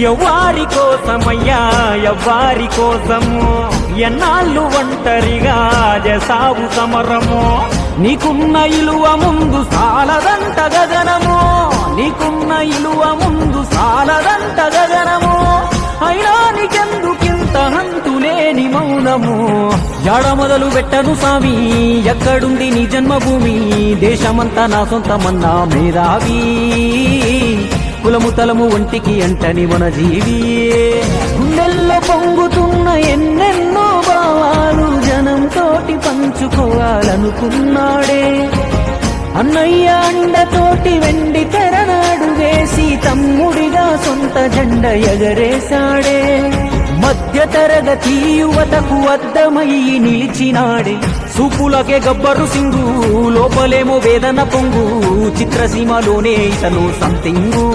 ఎవ్వారి కోసమయ్యా ఎవ్వారి కోసము ఎన్నాళ్ళు ఒంటరిగా చేసావు సమరము నీకున్న ఇలువ ముందు సాలదంట గగనము నీకున్న ఇలువ ముందు సాలదంట గగనము అయినా నీకెందుకింత హంతులేని మౌనము యాడ మొదలు పెట్టను స్వామి ఎక్కడుంది నీ జన్మభూమి దేశమంతా నా సొంతమన్నా మేధావి కులము తలము ఒంటికి అంటని మన జీవి గుండెల్లో పొంగుతున్న ఎన్నెన్నో భావాలు జనంతోటి పంచుకోవాలనుకున్నాడే అన్నయ్య అండతోటి వెండి తెరనాడు వేసి తమ్ముడిగా సొంత జెండ ఎగరేశాడే మధ్య తరగతి యువతకు అద్దమయ్యి నిలిచినాడే సూపులకే గబ్బరు సింగు లోపలేమో వేదన పొంగు చిత్రసీమలోనే ఇతను సంతింగు